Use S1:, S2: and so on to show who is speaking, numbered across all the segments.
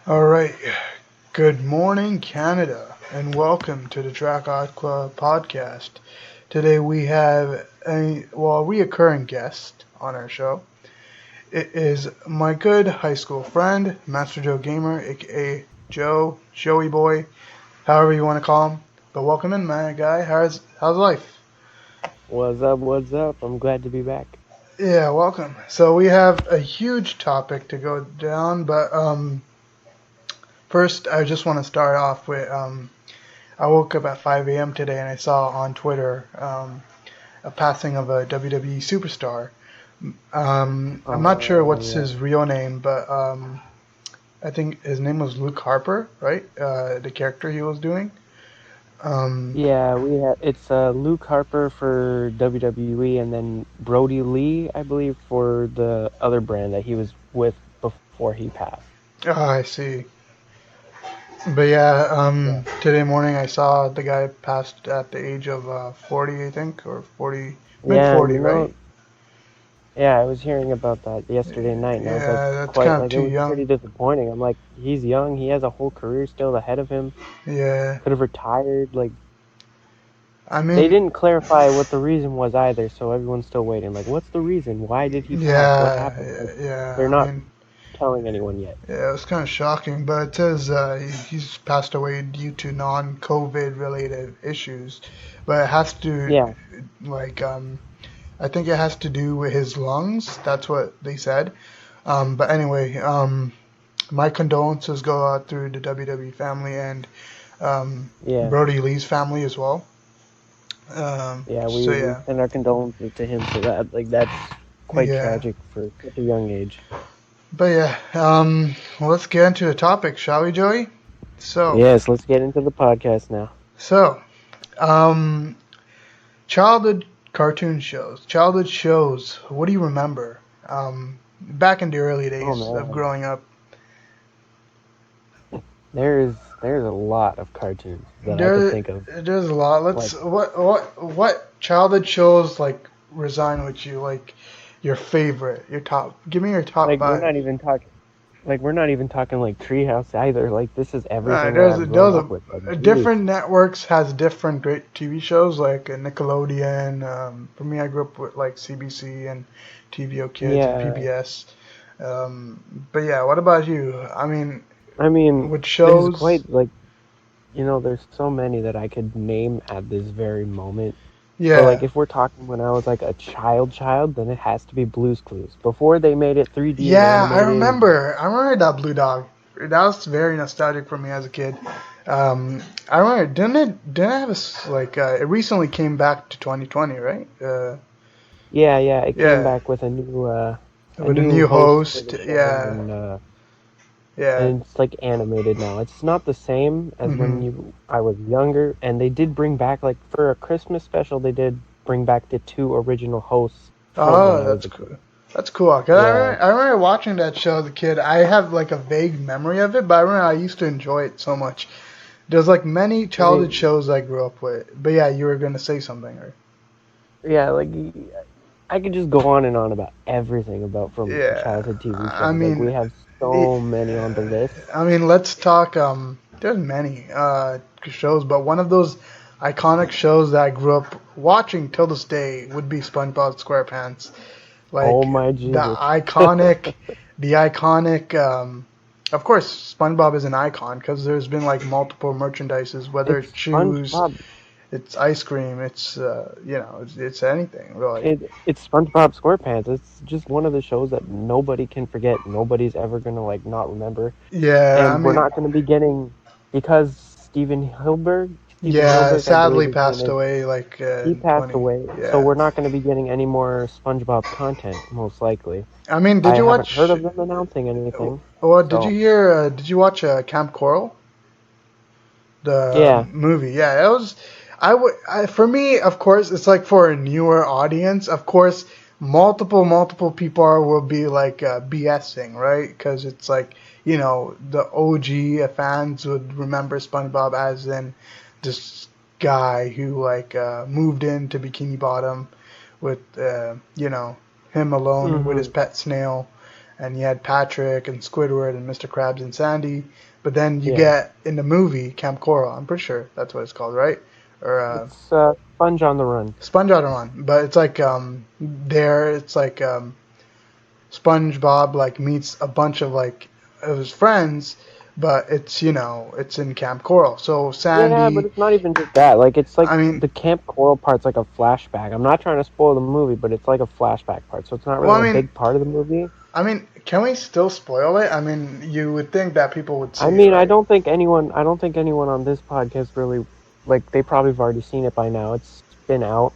S1: All right. Good morning, Canada, and welcome to the Drac AQUA podcast. Today we have a reoccurring guest on our show. It is my good high school friend, MasterJoe Gamer, aka Joe, Joey Boy, however you want to call him. But welcome in, my guy. How's life?
S2: What's up? What's up? I'm glad to be back.
S1: Yeah, welcome. So we have a huge topic to go down, but first I just want to start off with I woke up at 5 a.m. today and I saw on Twitter a passing of a WWE superstar. I'm not sure what's
S2: Yeah.
S1: his real name, but I think his name was Luke Harper, right? The character he was doing. Um,
S2: Yeah, we have it's Luke Harper for WWE and then Brody Lee, I believe, for the other brand that he was with before he passed.
S1: oh, I see. But yeah,
S2: Yeah.
S1: today morning I saw the guy passed at the age of 40, I think, or 40, mid
S2: Yeah, and
S1: 40, right?
S2: yeah, I was hearing about that yesterday night and I was like
S1: Yeah, that's
S2: quite
S1: kind of
S2: like it
S1: too
S2: was
S1: young.
S2: pretty disappointing. I'm like, he's young, he has a whole career still ahead of him.
S1: Yeah,
S2: Could have retired. Like
S1: I
S2: they
S1: mean,
S2: didn't clarify what the reason was either, so everyone's still waiting. Like, what's the reason? Why did he pass? What happened? Like,
S1: yeah.
S2: they're
S1: I
S2: not
S1: mean,
S2: telling anyone yet.
S1: yeah, it was kind of shocking, but it says he's passed away due to non-COVID related issues. But it has to,
S2: Yeah,
S1: like, I think it has to do with his lungs. That's what they said. But anyway, my condolences go out through the WWE family and
S2: yeah,
S1: Brody Lee's family as well.
S2: yeah.
S1: So
S2: We
S1: yeah,
S2: send our condolences to him for that. Like, that's quite
S1: yeah.
S2: tragic for such a young age.
S1: But yeah, let's get into the topic, shall we, Joey? So,
S2: Yes, let's get into the podcast now.
S1: so, um, childhood cartoon shows. Childhood shows. What do you remember? Back in the early
S2: Oh
S1: days of
S2: man,
S1: growing up.
S2: there's a lot of cartoons that I could
S1: There,
S2: think of.
S1: there's a lot.
S2: Like,
S1: What childhood shows like resign with you? Like your favorite, your top. Give me your top
S2: like we're
S1: five.
S2: not even talking. Like we're not even talking like Treehouse either. Like this is everything that
S1: There's
S2: I've grown
S1: there's
S2: up with. Like really.
S1: different networks has different great TV shows like Nickelodeon. For me, I grew up with like CBC and TVO Kids and
S2: Yeah,
S1: PBS. But yeah, what about you? I mean,
S2: I mean,
S1: with
S2: there's
S1: shows,
S2: quite like there's so many that I could name at this very moment. But like
S1: yeah,
S2: if we're talking when I was like a child, then it has to be Blue's Clues. Before they made it 3D and
S1: yeah,
S2: animated.
S1: I remember that Blue Dog. That was very nostalgic for me as a kid. I remember, didn't it have it recently came back to 2020, right?
S2: Yeah, yeah, it came
S1: Yeah,
S2: back with a
S1: with a
S2: new
S1: new
S2: host for
S1: host.
S2: the show
S1: Yeah, yeah.
S2: and it's like animated now. It's not the same as
S1: Hmm.
S2: when you I was younger, and they did bring back like for a Christmas special they did bring back the two original hosts from when
S1: Oh,
S2: I was
S1: that's
S2: a kid.
S1: cool. That's cool. 'Cause
S2: Yeah.
S1: I remember watching that show as a kid. I have like a vague memory of it, but I remember I used to enjoy it so much. There's like many childhood
S2: They
S1: shows I grew up with. But yeah, you were gonna say something, right?
S2: yeah, like I could just go on and on about everything about from
S1: Yeah.
S2: childhood TV
S1: I
S2: shows. Like
S1: mean,
S2: we have
S1: it,
S2: so many on the list.
S1: let's talk. There's many shows, but one of those iconic shows that I grew up watching till this day would be SpongeBob SquarePants.
S2: Oh
S1: Like
S2: my
S1: the
S2: Jesus.
S1: iconic, the iconic. Of course, SpongeBob is an icon because there's been like multiple merchandises, whether it's
S2: It's
S1: shoes,
S2: SpongeBob.
S1: it's ice cream, it's it's anything really.
S2: It's SpongeBob SquarePants. It's just one of the shows that nobody can forget. Nobody's ever gonna like not remember.
S1: Yeah, I
S2: And we're
S1: mean,
S2: not gonna be getting because Steven
S1: yeah,
S2: Hilberg, I believe
S1: sadly
S2: his name
S1: passed
S2: is,
S1: away like
S2: he passed
S1: 20.
S2: away. So
S1: Yeah,
S2: we're not gonna be getting any more SpongeBob content, most likely.
S1: I mean, did
S2: I
S1: you
S2: haven't heard
S1: watch?
S2: of them announcing anything.
S1: Well, did you
S2: So
S1: hear? Did you watch Camp Coral, the
S2: yeah.
S1: movie? Yeah, it was. For me, of course, it's like for a newer audience. Of course, multiple people will be like BSing, right? Because it's like the OG fans would remember SpongeBob as in this guy who like moved into Bikini Bottom with him alone with his
S2: Mhm.
S1: pet snail. and you had Patrick and Squidward and Mr. Krabs and Sandy. But then you
S2: Yeah.
S1: get in the movie Camp Coral. I'm pretty sure that's what it's called, right? Or
S2: It's Sponge on the Run.
S1: Sponge on the Run. But it's like there, it's like SpongeBob like meets a bunch of like of his friends, but it's it's in Camp Coral. So
S2: Yeah, but
S1: Sandy,
S2: it's not even just that. Like, it's like
S1: I mean,
S2: the Camp Coral part's like a flashback. I'm not trying to spoil the movie, but it's like a flashback part, so it's not
S1: well,
S2: really a big part of the movie.
S1: I mean, can we still spoil it? I mean, you would think that people would see
S2: I
S1: it,
S2: mean, I
S1: right?
S2: don't think anyone on this podcast really, like, they probably have already seen it by now. It's been out,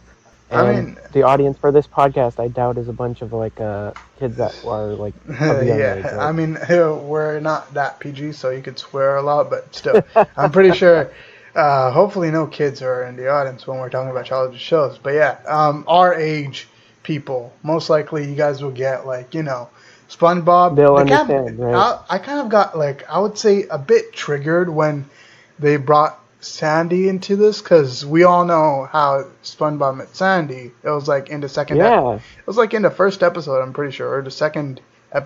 S1: I
S2: and
S1: mean,
S2: the audience for this podcast, I doubt, is a bunch of like kids that are like of a young age,
S1: yeah. I
S2: right?
S1: mean, we're not that PG, so you could swear a lot, but still, I'm pretty sure. Hopefully, no kids are in the audience when we're talking about childhood shows. But yeah, our age people, most likely, you guys will get like SpongeBob.
S2: They'll
S1: The camp.
S2: understand, right?
S1: I kind of got like I would say a bit triggered when they brought Sandy into this because we all know how SpongeBob met Sandy. It was like in the
S2: Yeah,
S1: it was like in the first episode, I'm pretty sure, or the second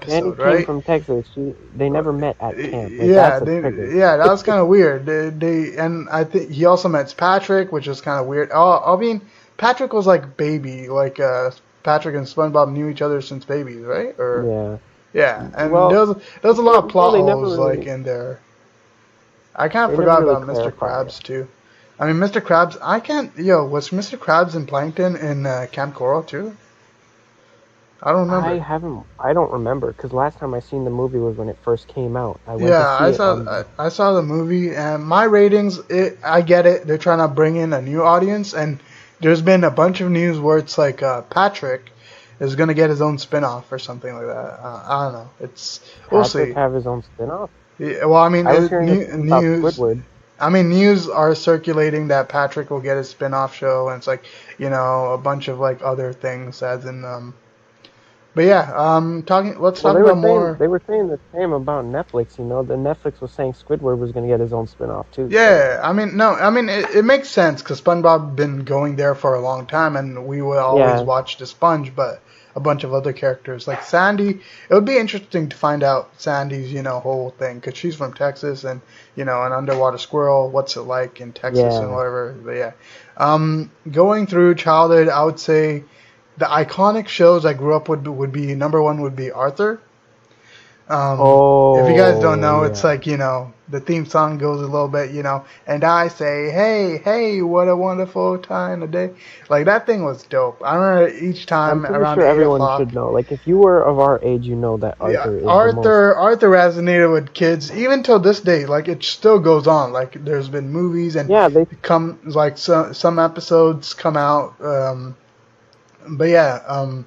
S2: Sandy
S1: episode,
S2: came
S1: right?
S2: from Texas. They never met at camp. Like,
S1: Yeah,
S2: that's a trigger.
S1: yeah, that was kind of weird. And I think he also met Patrick, which was kind of weird. Oh, I mean, Patrick was like baby, like Patrick and SpongeBob knew each other since babies, right? Or
S2: Yeah.
S1: yeah, and
S2: Well,
S1: there was a lot of plot
S2: they never
S1: holes like
S2: really
S1: in there. I kind of
S2: they never
S1: forgot
S2: really
S1: about Mr.
S2: clarify it.
S1: Krabs too. I mean, Mr. Krabs. I can't. Was Mr. Krabs and Plankton in Camp Coral too? I don't remember.
S2: I don't remember because last time I seen the movie was when it first came out. I went to
S1: Yeah,
S2: see it on.
S1: I saw the movie and my ratings. I get it. They're trying to bring in a new audience, and there's been a bunch of news where it's like Patrick is gonna get his own spin-off or something like that. I don't know. We'll
S2: Patrick
S1: see.
S2: have his own spin-off.
S1: Yeah, well, I mean,
S2: I was hearing about
S1: news.
S2: Squidward.
S1: I mean, news are circulating that Patrick will get his spin-off show, and it's like a bunch of like other things as in But yeah, talking. Let's
S2: Well,
S1: talk about more.
S2: they were saying the same about Netflix. You know, the Netflix was saying Squidward was going to get his own spin-off too. So.
S1: Yeah, I mean, no, I mean it makes sense because SpongeBob been going there for a long time, and we will always
S2: Yeah,
S1: watch the Sponge, but a bunch of other characters like Sandy. It would be interesting to find out Sandy's whole thing because she's from Texas, and an underwater squirrel. What's it like in Texas and
S2: yeah.
S1: whatever. But yeah, going through childhood, I would say the iconic shows I grew up with would be number one would be Arthur. If you guys don't
S2: Oh,
S1: know, it's
S2: yeah.
S1: like, the theme song goes a little bit, and I say, hey, hey, what a wonderful time of day. Like, that thing was dope. I remember each
S2: I'm
S1: time
S2: pretty
S1: around
S2: sure
S1: 8
S2: everyone
S1: o'clock.
S2: should know. Like, if you were of our age, you know that
S1: Yeah,
S2: Arthur is the most.
S1: Arthur resonated with kids even till this day. Like, it still goes on. Like, there's been movies and
S2: Yeah, they.
S1: like, some episodes come out. But yeah,
S2: Yeah,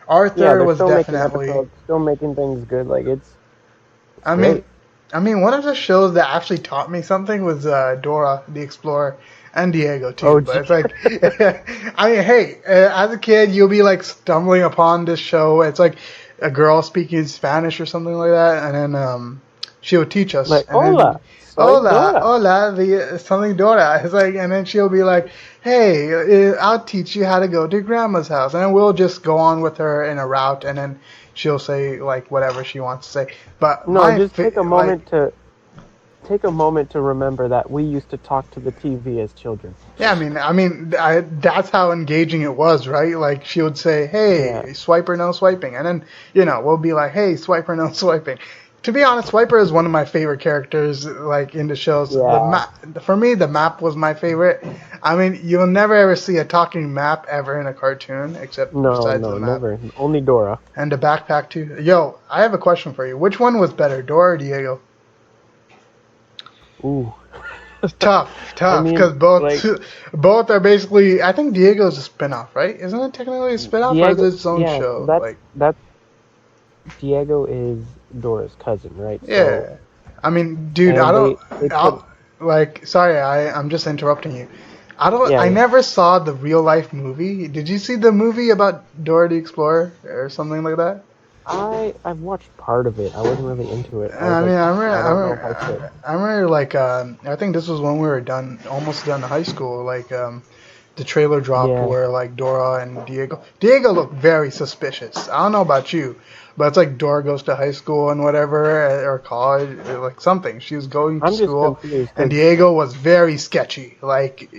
S1: Arthur
S2: they're
S1: was
S2: still making
S1: definitely.
S2: episodes, still making things good. Like, it's
S1: I mean,
S2: great.
S1: one of the shows that actually taught me something was Dora the Explorer and Diego too.
S2: Oh,
S1: But it's like, I mean, hey, as a kid, you'll be like stumbling upon this show. It's like a girl speaking Spanish or something like that, and then she would teach us,
S2: like,
S1: and then
S2: hola, soy
S1: hola,
S2: Dora.
S1: hola, the something Dora. It's like, and then she'll be like, hey, I'll teach you how to go to grandma's house, and then we'll just go on with her in a route, and then she'll say like whatever she wants to say. But
S2: No, just take a moment to remember that we used to talk to the TV as children.
S1: yeah, that's how engaging it was, right? Like she would say,
S2: Yeah,
S1: "Hey, swiper, no swiping," and then we'll be like, "Hey, swiper, no swiping." To be honest, Swiper is one of my favorite characters, like in the shows.
S2: yeah,
S1: For me, the map was my favorite. I mean, you'll never ever see a talking map ever in a cartoon, except
S2: no,
S1: besides the
S2: no,
S1: map
S2: never. Only Dora.
S1: and the backpack too. Yo, I have a question for you. Which one was better, Dora or Diego?
S2: Ooh, I
S1: Tough,
S2: mean,
S1: because both
S2: like
S1: both are basically. I think Diego's a spinoff, right? Isn't it technically a spinoff, or is it
S2: Diego.
S1: its own
S2: Yeah,
S1: show? Like,
S2: that's Diego is Dora's cousin, right? So,
S1: yeah. I mean, dude, I
S2: and
S1: don't.
S2: they put
S1: Like, sorry, I'm just interrupting you.
S2: yeah,
S1: I
S2: yeah.
S1: never saw the real life movie. Did you see the movie about Dora the Explorer or something like that?
S2: I've watched part of it. I wasn't really into it. I was
S1: I mean,
S2: like, I don't know if I could.
S1: I remember like I think this was when we were almost done high school. Like the trailer dropped
S2: Yeah.
S1: where like Dora and Diego looked very suspicious. I don't know about you, but it's like Dora goes to high school and whatever or college or like something. She was going to
S2: I'm just
S1: school,
S2: confused
S1: and
S2: because
S1: Diego was very sketchy, like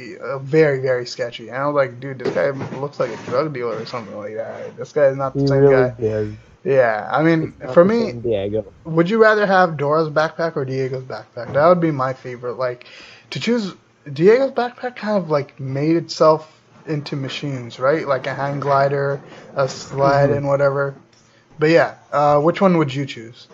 S1: very very sketchy. And I was like, dude, this guy looks like a drug dealer or something like that. This guy is not the
S2: he
S1: same
S2: really
S1: guy.
S2: does.
S1: Yeah, I mean,
S2: It's not
S1: for
S2: the
S1: me,
S2: same Diego.
S1: would you rather have Dora's backpack or Diego's backpack? That would be my favorite. Like to choose Diego's backpack kind of like made itself into machines, right? Like a hang glider, a sled,
S2: Hmm.
S1: and whatever. But yeah, which one would you choose?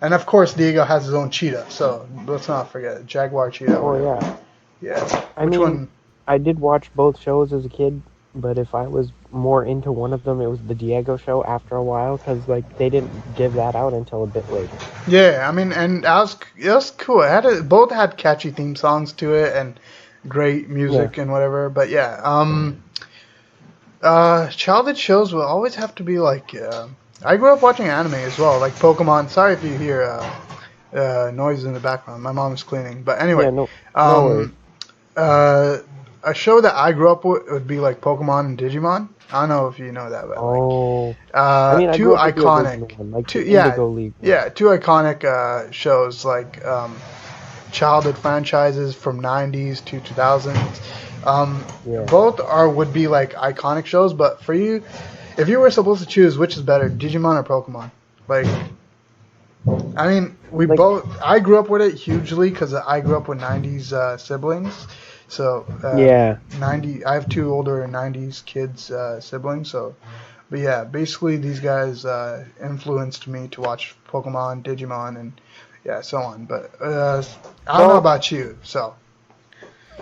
S1: And of course, Diego has his own cheetah, so let's not forget it. Jaguar cheetah,
S2: Oh
S1: whatever.
S2: yeah.
S1: Yeah.
S2: I
S1: Which
S2: mean,
S1: one?
S2: I did watch both shows as a kid, but if I was more into one of them, it was the Diego show after a while because like they didn't give that out until a bit later.
S1: Yeah, I mean, and it was cool. Both had catchy theme songs to it and great
S2: Yeah.
S1: music and whatever. But yeah, childhood shows will always have to be like. I grew up watching anime as well, like Pokemon. Sorry if you hear noise in the background. My mom is cleaning. But anyway,
S2: Yeah. No. No worries.
S1: um, uh, a show that I grew up with would be like Pokemon and Digimon. I don't know if you know that, but like
S2: Oh. I mean, I
S1: two
S2: grew up with the
S1: iconic,
S2: original one, like
S1: two
S2: the
S1: yeah
S2: Indigo League one.
S1: yeah two iconic shows like childhood franchises from 90s to 2000s. Um,
S2: Yeah.
S1: both are would be like iconic shows, but for you, if you were supposed to choose which is better, Digimon or Pokemon? Like, I mean, we
S2: Like,
S1: both. I grew up with it hugely because I grew up with '90s siblings. So
S2: yeah.
S1: 90. I have two older '90s kids siblings. So, but yeah, basically these guys influenced me to watch Pokemon, Digimon, and yeah, so on. But I don't know
S2: Well,
S1: about you. So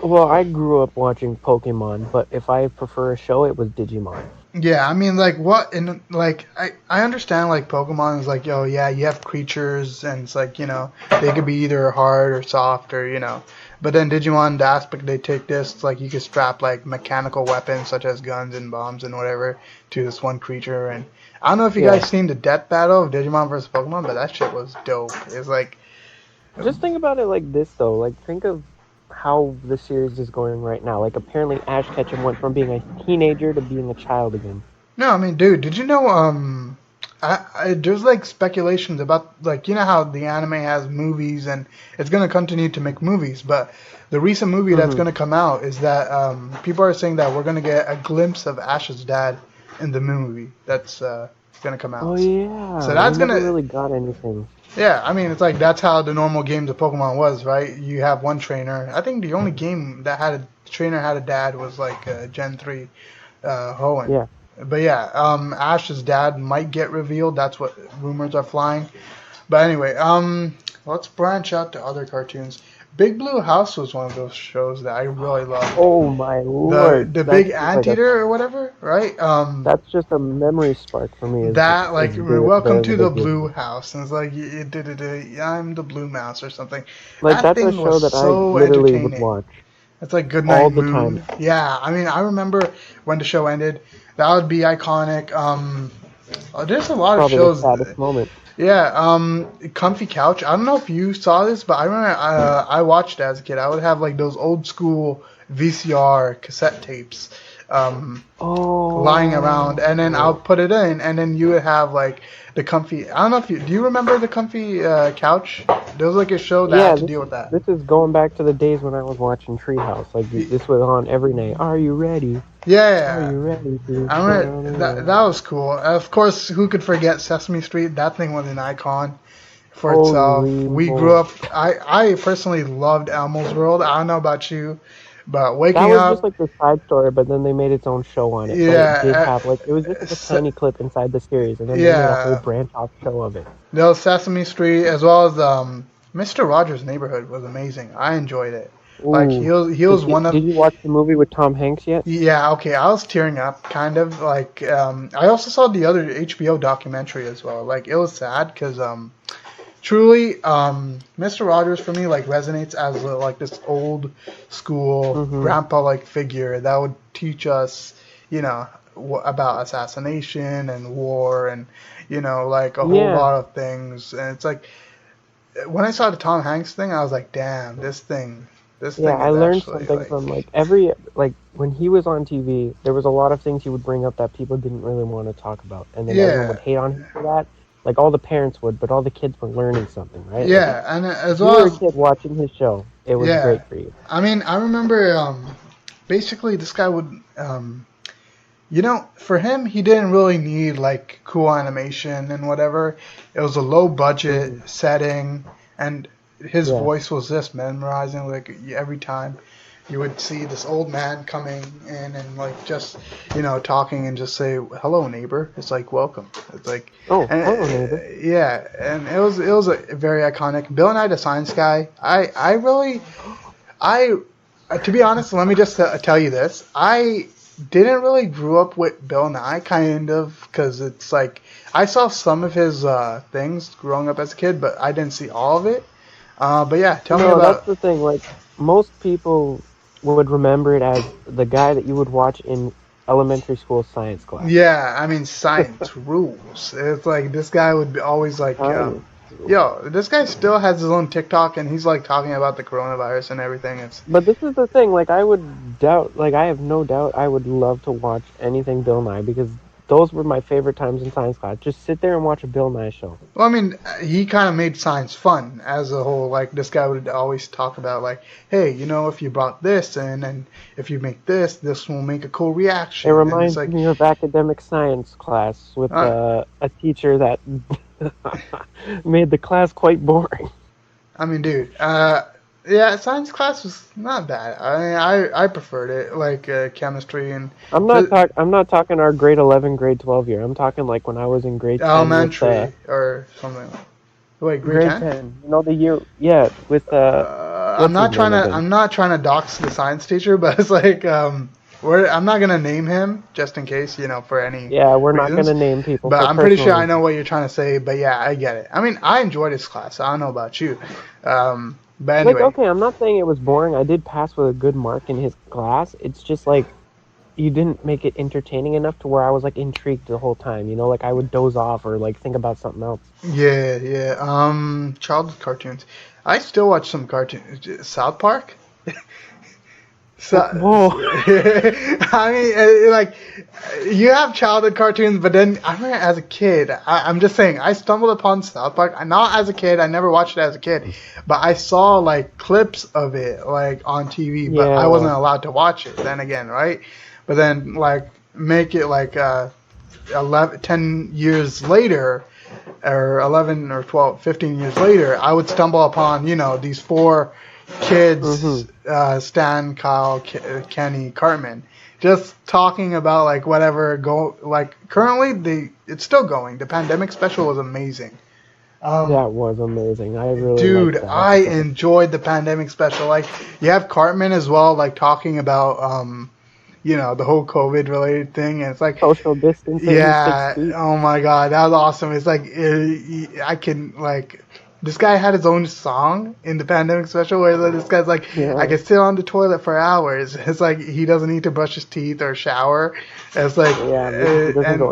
S2: well, I grew up watching Pokemon, but if I prefer a show, it was Digimon.
S1: yeah, I mean, like what in like I understand like Pokemon is like, yo, yeah, you have creatures and it's like, they could be either hard or soft or, but then Digimon, the aspect they take this, it's like you could strap like mechanical weapons such as guns and bombs and whatever to this one creature. And I don't know if you
S2: Yeah.
S1: guys seen the death battle of Digimon versus Pokemon, but that shit was dope. It's like,
S2: Just think about it like this, though. Like, think of how the series is going right now. Like, apparently Ash Ketchum went from being a teenager to being a child again.
S1: no, I mean, dude, did you know? There's like speculations about like how the anime has movies and it's gonna continue to make movies, but the recent movie that's
S2: Hmm.
S1: gonna come out is that people are saying that we're gonna get a glimpse of Ash's dad in the movie that's gonna come
S2: Oh,
S1: out. So
S2: yeah. We
S1: that's
S2: never
S1: gonna
S2: really got anything.
S1: yeah, I mean it's like that's how the normal games of Pokemon was, right? You have one trainer. I think the only game that had a trainer had a dad was like Gen 3 Hoenn.
S2: Yeah.
S1: But yeah, Ash's dad might get revealed. That's what rumors are flying. But anyway, let's branch out to other cartoons. Big Blue House was one of those shows that I really loved.
S2: Oh, my
S1: The
S2: lord.
S1: the big anteater or whatever, right?
S2: That's just a memory spark for me.
S1: That like
S2: Is
S1: welcome
S2: the
S1: to the
S2: Big Blue
S1: Blue
S2: House.
S1: House, and it's like I'm the Blue Mouse or something.
S2: Like,
S1: That
S2: that's a
S1: thing was
S2: show that I
S1: so
S2: literally would
S1: entertaining.
S2: watch
S1: It's like Goodnight
S2: all the time.
S1: Moon. Yeah, I mean, I remember when the show ended. That would be iconic. There's a lot of
S2: Probably the
S1: shows.
S2: saddest moment.
S1: Yeah, Comfy Couch. I don't know if you saw this, but I remember I watched it as a kid. I would have like those old school VCR cassette tapes lying around, and then I'll
S2: Oh.
S1: put it in, and then you would have like the Comfy. I don't know if do you remember the Comfy Couch? There was like a show that had
S2: Yeah,
S1: to deal with that.
S2: this is going back to the days when I was watching Treehouse. Like this was on every night. Are you ready? Are
S1: Yeah,
S2: you ready to
S1: I
S2: go
S1: remember
S2: on a
S1: that
S2: ride?
S1: was cool. Of course, who could forget Sesame Street? That thing was an icon for itself.
S2: Holy
S1: We grew
S2: moly!
S1: up. I personally loved Elmo's World. I don't know about you, but
S2: That
S1: waking
S2: was just
S1: up,
S2: like the side story, but then they made its own show on it. But it did
S1: yeah,
S2: have like it was just like a tiny clip inside the series, and then they made a whole
S1: yeah.
S2: branch off show of it.
S1: No Sesame Street as well as Mr. Rogers' Neighborhood was amazing. I enjoyed it. Like
S2: Ooh,
S1: he was one of
S2: did you watch the movie with Tom Hanks yet?
S1: yeah, okay, I was tearing up kind of like I also saw the other HBO documentary as well. Like it was sad cuz truly Mr. Rogers for me like resonates as like this old school
S2: Mm-hmm.
S1: grandpa like figure that would teach us, you know, about assassination and war and like a whole
S2: Yeah.
S1: lot of things. And it's like when I saw the Tom Hanks thing, I was like, damn, This
S2: Yeah,
S1: thing
S2: I
S1: is
S2: learned
S1: actually
S2: something from like when he was on TV, there was a lot of things he would bring up that people didn't really want to talk about, and then everyone
S1: yeah,
S2: would hate on him for that. Like all the parents would, but all the kids were learning something, right? Like
S1: yeah, and
S2: if
S1: as
S2: you
S1: well
S2: were a
S1: as
S2: kid watching his show, it was
S1: yeah.
S2: great for you.
S1: I mean, I remember basically this guy would for him, he didn't really need like cool animation and whatever. It was a low budget
S2: Hmm.
S1: setting, and his
S2: Yeah.
S1: voice was just mesmerizing. Like every time you would see this old man coming in and like just talking and just say hello neighbor. It's like welcome. It's like
S2: Oh,
S1: and
S2: hello, neighbor.
S1: yeah, and it was a very iconic. Bill Nye the Science Guy. I really I to be honest, let me just tell you this. I didn't really grew up with Bill Nye, kind of, because it's like I saw some of his things growing up as a kid, but I didn't see all of it. But yeah, tell me
S2: No, that's
S1: about.
S2: the thing. Like most people would remember it as the guy that you would watch in elementary school science class.
S1: Yeah, I mean, science rules. It's like this guy would be always like,
S2: Science.
S1: yo, this guy still has his own TikTok, and he's like talking about the coronavirus and everything. It's
S2: But this is the thing, like I would doubt, like I have no doubt I would love to watch anything Bill Nye because those were my favorite times in science class. Just sit there and watch a Bill Nye show.
S1: Well, I mean, he kind of made science fun as a whole. Like this guy would always talk about, like, hey, if you brought this in and if you make this, this will make a cool
S2: It
S1: reaction. And it's
S2: reminds
S1: like,
S2: me of academic science class with
S1: uh,
S2: a teacher that made the class quite boring.
S1: I mean, dude, yeah, science class was not bad. I mean, I preferred it, like chemistry and
S2: I'm not talking our grade 11, grade 12 year. I'm talking like when I was in grade 10 with
S1: elementary or something. Wait, grade
S2: grade
S1: 10?
S2: 10. You know the year, yeah, with
S1: I'm
S2: what's his
S1: not trying
S2: name
S1: to
S2: again?
S1: I'm not trying to dox the science teacher, but it's like I'm not gonna name him just in case for any
S2: Yeah, we're not
S1: reasons.
S2: gonna name people
S1: But
S2: for
S1: I'm pretty
S2: personal
S1: sure I know
S2: reasons.
S1: what you're trying to say. But yeah, I get it. I mean, I enjoyed his class. I don't know about you, but
S2: Like,
S1: anyway,
S2: okay, I'm not saying it was boring. I did pass with a good mark in his class. It's just like you didn't make it entertaining enough to where I was like intrigued the whole time. You know, like I would doze off or like think about something else.
S1: yeah, yeah. Childhood cartoons. I still watch some cartoons. South Park. So,
S2: Whoa.
S1: I mean, like, you have childhood cartoons, but then I remember as a kid, I'm just saying, I stumbled upon South Park. Not as a kid, I never watched it as a kid, but I saw like clips of it like on TV, but I wasn't
S2: Yeah.
S1: allowed to watch it. Then again, right? But then like make it like 11, 10 years later, or 11 or 12, 15 years later, I would stumble upon, these four kids,
S2: Mhm.
S1: Stan, Kyle, Kenny, Cartman, just talking about like whatever like currently it's still going. The pandemic special was amazing. Um,
S2: That was amazing. I really
S1: Dude,
S2: liked that
S1: I
S2: episode.
S1: enjoyed the pandemic special. Like you have Cartman as well, like talking about the whole COVID related thing, and it's like
S2: Social distancing, six
S1: yeah,
S2: feet.
S1: oh my god, that was awesome. It's like I can like this guy had his own song in the pandemic special where like, this guy's like I
S2: Yeah.
S1: can sit on the toilet for hours. It's like he doesn't need to brush his teeth or shower. It's like
S2: Yeah, because he doesn't go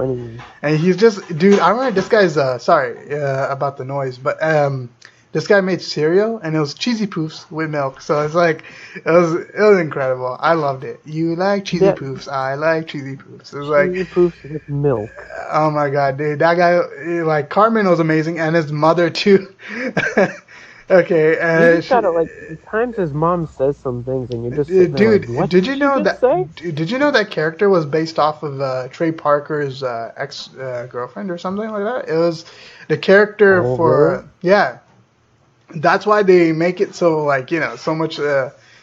S1: and
S2: anywhere.
S1: he's just dude. I remember this guy's sorry about the noise, but this guy made cereal and it was cheesy poofs with milk. So it's like it was incredible. I loved it. You like cheesy
S2: That
S1: poofs? I like cheesy poofs. It was like
S2: cheesy poofs with milk.
S1: oh my god, dude, that guy like Cartman was amazing, and his mother too. Okay,
S2: You just gotta like at times his mom says some things and you're just sitting there like,
S1: dude,
S2: what
S1: did
S2: did
S1: you
S2: she
S1: know
S2: just say?
S1: that character was based off of Trey Parker's ex girlfriend or something like that? It was the character
S2: Oh, really?
S1: for yeah. That's why they make it so like so much.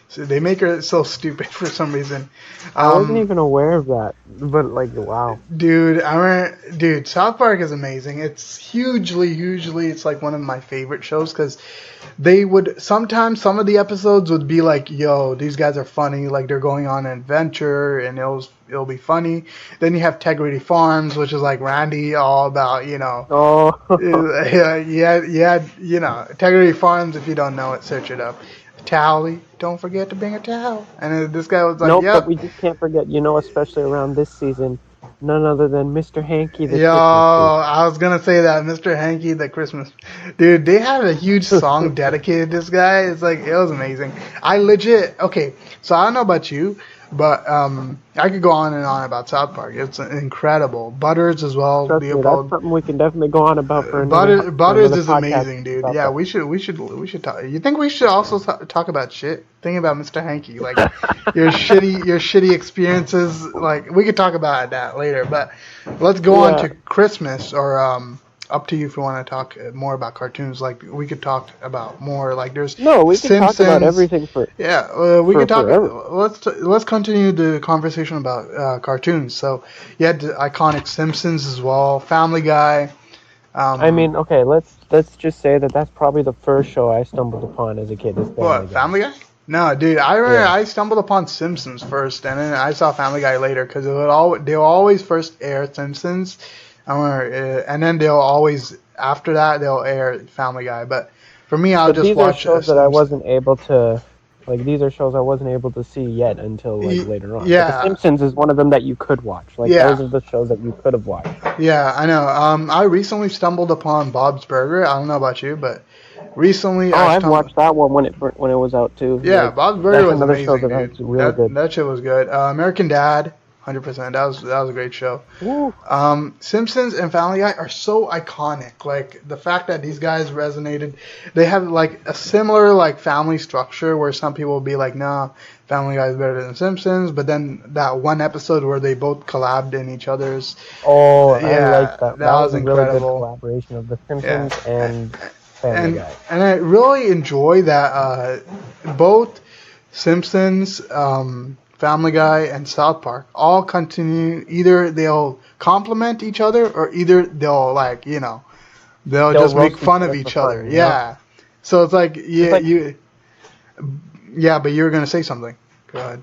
S1: So they make her so stupid for some reason.
S2: I wasn't
S1: Um,
S2: even aware of that. But like, wow.
S1: Dude, dude, South Park is amazing. It's hugely, it's like one of my favorite shows because they would sometimes some of the episodes would be like, "Yo, these guys are funny. Like they're going on an adventure, and it'll be funny." Then you have Integrity Farms, which is like Randy, all about
S2: Oh,
S1: yeah, Integrity Farms. If you don't know it, search it up. Towel, don't forget to bring a towel. And then this guy was like,
S2: nope, but
S1: "Yep."
S2: we just can't forget, especially around this season. None other than Mr. Hanky the
S1: Yo,
S2: Christmas tree.
S1: I was gonna say that Mr. Hanky, the Christmas, dude. They had a huge song dedicated to this guy. It's like it was amazing. I legit okay. So I don't know about you, but I could go on and on about South Park. It's incredible. Butters as well.
S2: Trust me, that's
S1: Leopold.
S2: something we can definitely go on about for
S1: Butters
S2: another
S1: is
S2: podcast.
S1: amazing, dude.
S2: About
S1: Yeah,
S2: that.
S1: we should talk. You think we should also talk about shit? Thinking about Mr. Hanky, like your shitty experiences. Like we could talk about that later, but let's go on
S2: Yeah.
S1: to Christmas or up to you if you want to talk more about cartoons. Like we could talk about more. Like there's
S2: No, we can talk about
S1: Simpsons.
S2: everything
S1: Yeah, we could talk.
S2: forever.
S1: Let's continue the conversation about cartoons. So you had the iconic Simpsons as well, Family Guy.
S2: I mean, okay, let's just say that that's probably the first show I stumbled upon as a kid. Is Family
S1: What,
S2: Guy.
S1: Family Guy? No, dude. I remember
S2: Yeah.
S1: I stumbled upon Simpsons first, and then I saw Family Guy later because they will always first air Simpsons, and then they'll always after that they'll air Family Guy. But for me, I'll
S2: But
S1: just
S2: these are
S1: watch
S2: shows that I
S1: Simpsons.
S2: wasn't able to, like, these are shows I wasn't able to see yet until like later on. But
S1: Yeah.
S2: The Simpsons is one of them that you could watch. Like
S1: Yeah.
S2: those are the shows that you could have watched.
S1: Yeah, I know. I recently stumbled upon Bob's Burger. I don't know about you, but recently
S2: Oh,
S1: I
S2: I've
S1: stumbled.
S2: watched that one when it was out too.
S1: Yeah,
S2: Like,
S1: Bob's Burger
S2: that's
S1: was
S2: another show
S1: amazing,
S2: that
S1: dude.
S2: was really good.
S1: That shit was good. American Dad, 100%. That was a great show.
S2: Woo.
S1: Simpsons and Family Guy are so iconic. Like the fact that these guys resonated, they have like a similar like family structure where some people will be like, nah, Family Guy is better than Simpsons. But then that one episode where they both collabed in each other's,
S2: Oh, I
S1: yeah,
S2: liked that.
S1: that
S2: That
S1: was
S2: was a really good
S1: incredible.
S2: collaboration of The
S1: Yeah.
S2: Simpsons and Family
S1: and
S2: Guy.
S1: and I really enjoy that both Simpsons, Family Guy, and South Park all continue. Either they'll complement each other, or either they'll they'll
S2: They'll
S1: just make
S2: roast
S1: fun
S2: each
S1: of
S2: other
S1: each
S2: for
S1: other.
S2: fun,
S1: Yeah. So it's like
S2: It's like,
S1: but you were gonna say something. Go ahead.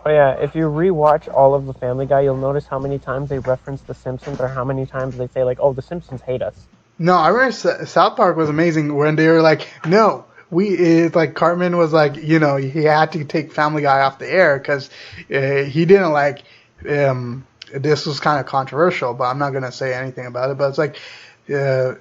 S2: oh yeah, if you rewatch all of the Family Guy, you'll notice how many times they reference The Simpsons or how many times they say like, "Oh, The Simpsons hate us."
S1: No, I remember South Park was amazing when they were like, no, it's like Cartman was like, he had to take Family Guy off the air because he didn't like, this was kind of controversial, but I'm not going to say anything about it. But it's like,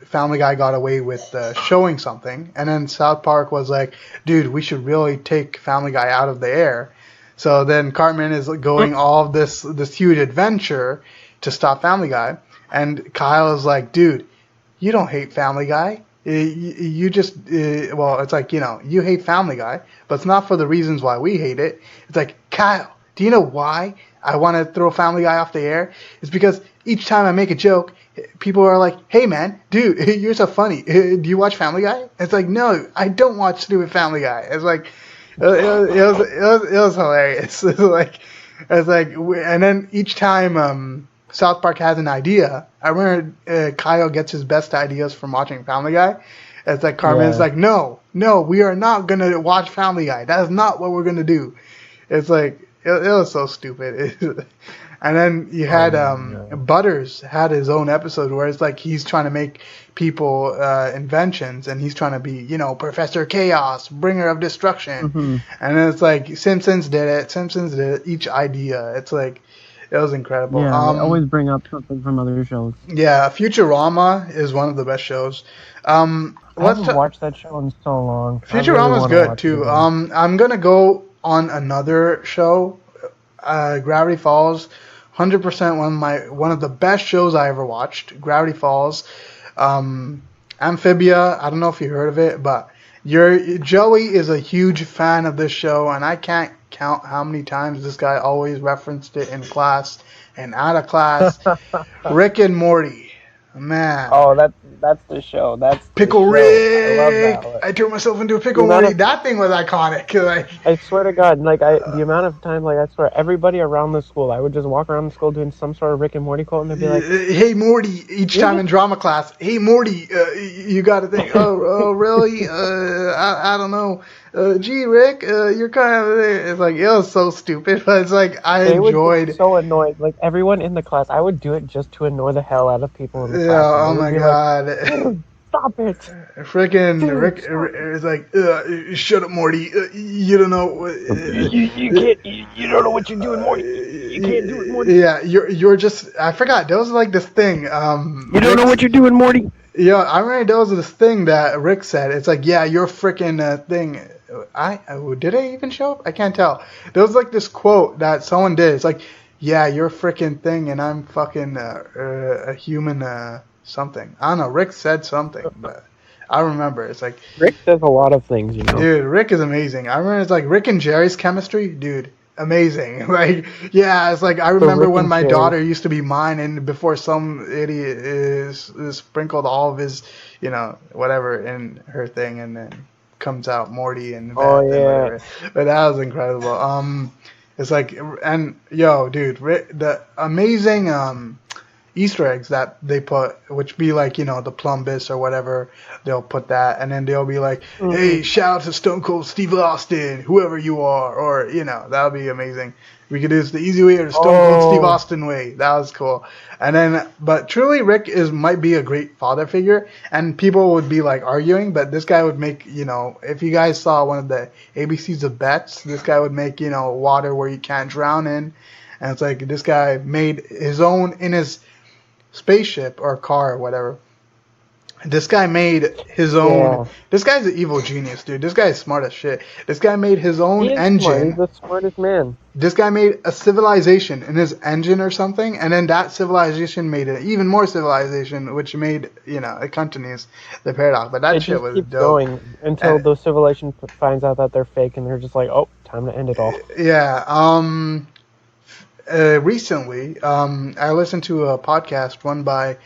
S1: Family Guy got away with showing something. And then South Park was like, dude, we should really take Family Guy out of the air. So then Cartman is going all of this huge adventure to stop Family Guy. And Kyle is like, dude, you don't hate Family Guy. You just, well, it's like, you hate Family Guy, but it's not for the reasons why we hate it. It's like, Kyle, do you know why I want to throw Family Guy off the air? It's because each time I make a joke, people are like, hey, man, dude, you're so funny. Do you watch Family Guy? It's like, no, I don't watch stupid Family Guy. It's like, it was hilarious. It's like, and then each time, South Park has an idea. I remember Kyle gets his best ideas from watching Family Guy. It's like Carmen's
S2: Yeah.
S1: like, no, we are not gonna watch Family Guy. That is not what we're gonna do. It's like it was so stupid. And then you had Butters had his own episode where it's like he's trying to make people inventions and he's trying to be Professor Chaos, bringer of destruction.
S2: Mm-hmm.
S1: And then it's like Simpsons did it. Each idea. It's like. It was incredible.
S2: Yeah, they always bring up something from other shows.
S1: Yeah, Futurama is one of the best shows.
S2: I haven't watched that show in so long.
S1: Futurama is good
S2: watch it
S1: too.
S2: again.
S1: I'm gonna go on another show, Gravity Falls. 100% one of the best shows I ever watched. Gravity Falls. Amphibia. I don't know if you heard of it, but Joey is a huge fan of this show, and I can't count how many times this guy always referenced it in class and out of class. Rick and Morty, man.
S2: Oh, that's the show. That's
S1: Pickle
S2: the show. I love
S1: Rick.
S2: that one.
S1: I turned myself into a pickle
S2: The amount
S1: Morty.
S2: of-
S1: That thing was iconic. Like,
S2: I swear to God, like the amount of time, like I swear, everybody around the school, I would just walk around the school doing some sort of Rick and Morty quote, and they'd be like,
S1: hey Morty, each time in drama class, hey Morty, you got to think, oh really? I don't know. Gee, Rick, you're kind of. It's like it was so stupid, but it's like I
S2: they would
S1: enjoyed.
S2: get so annoyed. Like everyone in the class, I would do it just to annoy the hell out of people in the
S1: Yeah.
S2: class.
S1: Oh
S2: And they
S1: my
S2: would be like,
S1: God.
S2: Stop it.
S1: Freaking
S2: Dude,
S1: Rick
S2: stop it.
S1: is like, shut up, Morty. You don't know.
S2: You can't. You don't know what you're doing, Morty. You can't do it, Morty.
S1: Yeah, you're just. I forgot. There was like this thing.
S2: You don't know what you're doing, Morty.
S1: Yeah, I remember there was this thing that Rick said. It's like, yeah, you're freaking thing. Did I even show up? I can't tell. There was like this quote that someone did. It's like, yeah, you're a freaking thing, and I'm fucking a human something. I don't know. Rick said something, but I remember. It's like,
S2: Rick does a lot of things, you know.
S1: dude, Rick is amazing. I remember it's like Rick and Jerry's chemistry, dude. Amazing. Like, yeah, it's like I remember
S2: Rick
S1: when
S2: and
S1: my
S2: Jerry.
S1: daughter used to be mine, and before some idiot is sprinkled all of his, whatever in her thing, and then comes out Morty and
S2: Oh
S1: Beth and
S2: yeah.
S1: whatever. But that was incredible. It's like, and yo, dude, the amazing Easter eggs that they put, which be like, the Plumbus or whatever, they'll put that, and then they'll be like, hey, shout out to Stone Cold Steve Austin, whoever you are, or, that would be amazing. We could do this the easy way or the Stone Cold Steve Austin way. That was cool. And then, but truly, Rick might be a great father figure, and people would be like arguing, but this guy would make, if you guys saw one of the ABCs of Bets, this guy would make, water where you can't drown in, and it's like this guy made his own in his spaceship or car or whatever. This guy made his own.
S2: Yeah.
S1: This guy's an evil genius, dude. This guy is smart as shit. This guy made his own
S2: He is
S1: engine.
S2: smart. He's the smartest man.
S1: This guy made a civilization in his engine or something, and then that civilization made an even more civilization, which made, it continues the paradox. But that
S2: It
S1: shit
S2: just
S1: was
S2: keeps
S1: dope.
S2: going until the civilization finds out that they're fake, and they're just like, oh, time to end it all.
S1: Yeah. Recently, I listened to a podcast run by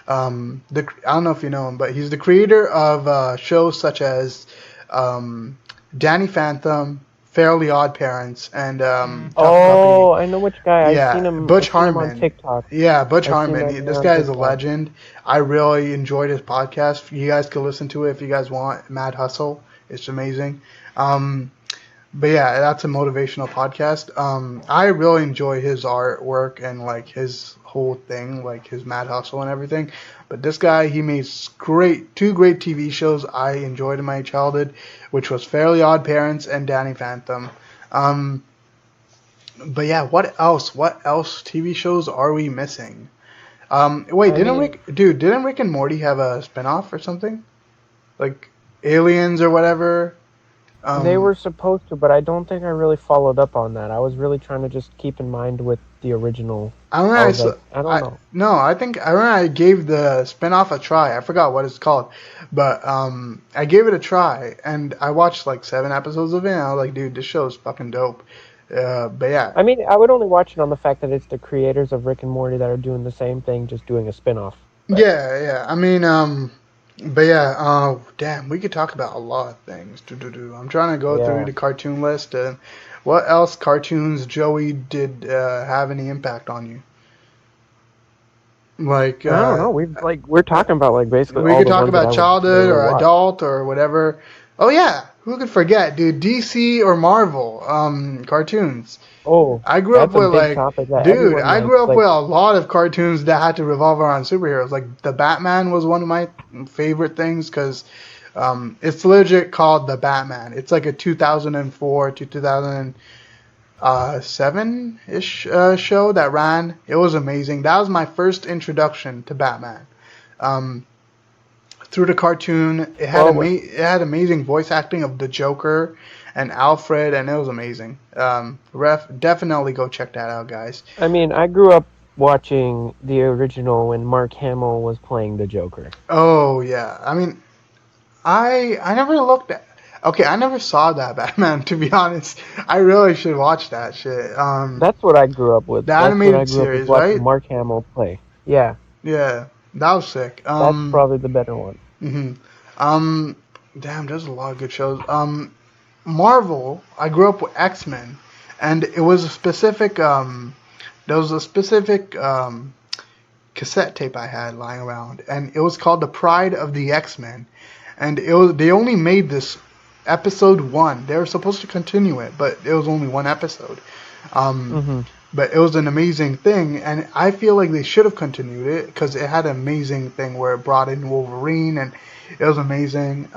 S1: I don't know if you know him, but he's the creator of shows such as Danny Phantom, Fairly Odd Parents, and Tough Puppy.
S2: I know which guy.
S1: Yeah,
S2: I've seen him.
S1: Butch
S2: I've seen him
S1: Harmon.
S2: on TikTok.
S1: Yeah, Butch
S2: I've seen
S1: Harmon.
S2: that
S1: This
S2: on
S1: guy is a
S2: TikTok.
S1: legend. I really enjoyed his podcast. You guys can listen to it if you guys want. Mad Hustle. It's amazing. But yeah, that's a motivational podcast. I really enjoy his artwork and like his whole thing, like his Mad Hustle and everything. But this guy, he made two great TV shows I enjoyed in my childhood, which was Fairly Odd Parents and Danny Phantom. But yeah, what else? What else TV shows are we missing? Didn't Rick and Morty have a spinoff or something? Like Aliens or whatever?
S2: They were supposed to, but I don't think I really followed up on that. I was really trying to just keep in mind with the original. I don't know.
S1: No, I remember I gave the spinoff a try. I forgot what it's called, but I gave it a try, and I watched like 7 episodes of it, and I was like, dude, this show is fucking dope. But yeah.
S2: I mean, I would only watch it on the fact that it's the creators of Rick and Morty that are doing the same thing, just doing a spin-off. But
S1: Yeah. I mean, but yeah, damn, we could talk about a lot of things. I'm trying to go through the cartoon list. What else cartoons, Joey, did have any impact on you? Like
S2: I don't know. We're talking about like basically.
S1: We
S2: all
S1: could
S2: the
S1: talk
S2: ones that
S1: about
S2: I
S1: childhood
S2: would
S1: or
S2: watch.
S1: adult or whatever. Oh yeah, who could forget, dude? DC or Marvel cartoons.
S2: Oh,
S1: I grew up
S2: that's a
S1: with
S2: big
S1: like,
S2: topic that
S1: dude.
S2: everyone
S1: I
S2: likes,
S1: grew up
S2: like-
S1: with a lot of cartoons that had to revolve around superheroes. Like the Batman was one of my favorite things because it's legit called the Batman. It's like a 2004 to 2007-ish show that ran. It was amazing. That was my first introduction to Batman. Through the cartoon, it had amazing voice acting of the Joker and Alfred, and it was amazing. Definitely go check that out, guys.
S2: I mean, I grew up watching the original when Mark Hamill was playing the Joker.
S1: Oh yeah, I mean, I never looked at. Okay, I never saw that Batman. To be honest, I really should watch that shit.
S2: That's what I grew up with.
S1: The
S2: That's
S1: animated
S2: what I grew up
S1: series,
S2: with, watching
S1: right?
S2: Mark Hamill play. Yeah,
S1: Yeah, that was sick.
S2: that's probably the better one.
S1: Damn, there's a lot of good shows. Marvel, I grew up with X-Men, and it was a specific there was a specific cassette tape I had lying around, and it was called The Pride of the X-Men, and they only made this episode 1. They were supposed to continue it, but it was only 1 episode. But it was an amazing thing, and I feel like they should have continued it because it had an amazing thing where it brought in Wolverine, and It was amazing.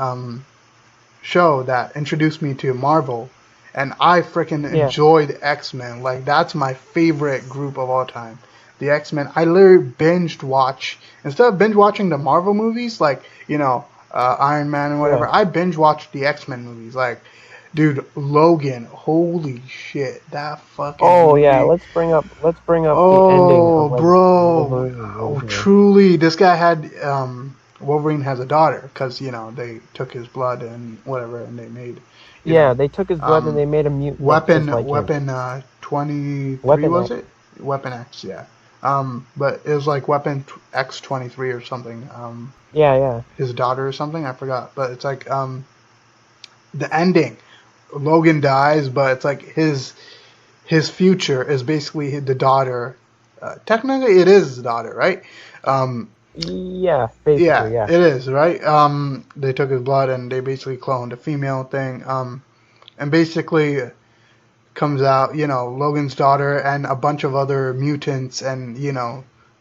S1: Show that introduced me to Marvel, and I freaking
S2: Yeah.
S1: enjoyed X-Men. Like that's my favorite group of all time. The X-Men. I literally binged watch instead of binge watching the Marvel movies, like Iron Man and
S2: Yeah.
S1: whatever. I binge watched the X-Men movies. Like, dude, Logan. Holy shit, that fucking
S2: Oh yeah.
S1: movie.
S2: Let's bring up the ending
S1: Oh,
S2: of like
S1: bro.
S2: Wolverine right
S1: Oh,
S2: here.
S1: truly, this guy had Wolverine has a daughter because they took his blood and whatever, and they made you
S2: Yeah,
S1: know
S2: they took his blood and
S1: um
S2: they made a mutant look just
S1: weapon
S2: like him.
S1: weapon 23
S2: Weapon
S1: was
S2: X.
S1: it? Weapon X, yeah. But it was like Weapon X 23 or something.
S2: Yeah, yeah.
S1: His daughter or something, I forgot. But it's like the ending. Logan dies, but it's like his future is basically the daughter. Technically, it is his daughter, right? Um,
S2: Yeah,
S1: yeah,
S2: basically, yeah.
S1: it is, right? They took his blood and they basically cloned a female thing. And basically comes out, Logan's daughter and a bunch of other mutants, and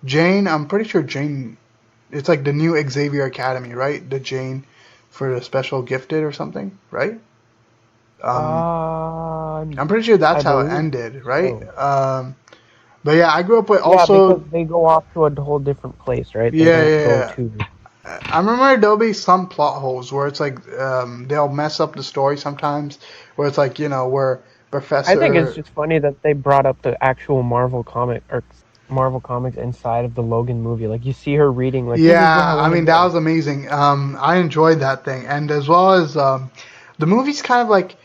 S1: Jane. I'm pretty sure Jane. It's like the new Xavier Academy, right? The Jane for the special gifted or something, right? Um, I'm pretty sure
S2: I
S1: that's how it
S2: believe
S1: ended, right?
S2: so.
S1: But yeah, I grew up with
S2: Yeah, because
S1: also.
S2: they go off to a whole different place, right? They
S1: Yeah,
S2: don't
S1: yeah,
S2: go
S1: yeah.
S2: to.
S1: I remember there'll be some plot holes where it's like they'll mess up the story sometimes, where it's like where
S2: I think it's
S1: Professor.
S2: just funny that they brought up the actual Marvel comic or Marvel comics inside of the Logan movie. Like you see her reading, like this is what
S1: Yeah, I
S2: happened
S1: mean that
S2: again.
S1: was amazing. I enjoyed that thing, and as well as the movie's kind of like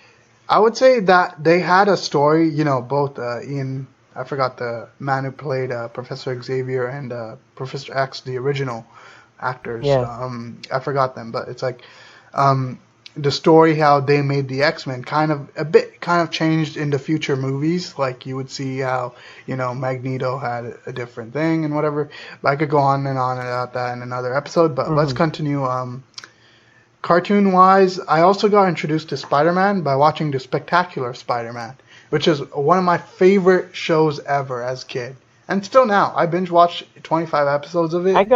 S1: I would say that they had a story. Both Ian, I forgot the man who played Professor Xavier and Professor X, the original actors.
S2: Yeah.
S1: I forgot them, but it's like um, the story how they made the X-Men kind of changed in the future movies. Like you would see how Magneto had a different thing and whatever. But I could go on and on about that in another episode. But let's
S2: Hmm.
S1: continue. Cartoon wise, I also got introduced to Spider-Man by watching the Spectacular Spider-Man, which is one of my favorite shows ever as a kid. And still now, I binge watched 25 episodes of it.
S2: I
S1: Dude,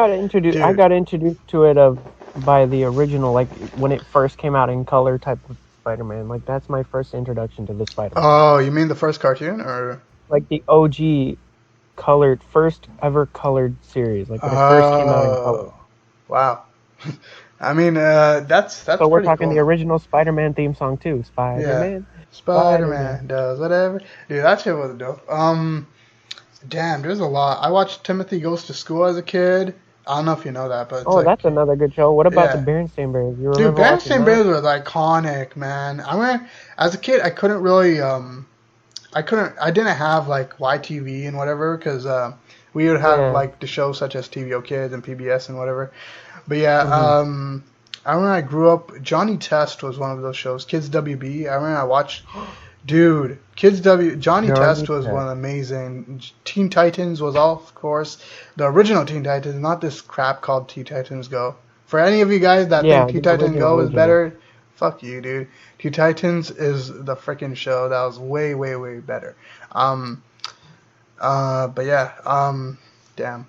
S2: got introduced to it of by the original, like when it first came out in color type of Spider-Man. Like that's my first introduction to the Spider-Man.
S1: oh, you mean the first cartoon or
S2: Like the OG colored first ever colored series, like when it first came out in color.
S1: oh, wow. I mean, that's
S2: So we're
S1: pretty
S2: talking the
S1: cool.
S2: original Spider-Man theme song too.
S1: Yeah,
S2: Spider-Man, Spider-Man.
S1: Spider-Man does whatever. Dude, that shit was dope. Damn, there's a lot. I watched Timothy Goes to School as a kid. I don't know if you know that, but it's
S2: Oh,
S1: like,
S2: that's another good show. What about the
S1: yeah.
S2: Berenstain Bears? You
S1: Dude,
S2: remember watching
S1: Bandstand
S2: that?
S1: Bears was iconic, man. I mean, as a kid, I couldn't really, I didn't have like YTV and whatever because we would have
S2: Yeah.
S1: like the shows such as TVO Kids and PBS and whatever. But yeah,
S2: Hmm.
S1: I remember I grew up. Johnny Test was one of those shows. Kids WB. I remember I watched. Dude, Johnny Test
S2: Johnny
S1: was one
S2: Test.
S1: amazing. Teen Titans was of course the original Teen Titans, not this crap called Teen Titans Go. For any of you guys that think
S2: Yeah,
S1: Teen
S2: the
S1: Titans
S2: original
S1: Go is
S2: original.
S1: better, fuck you, dude. Teen Titans is the freaking show that was way, way, way better. Um, but yeah, damn.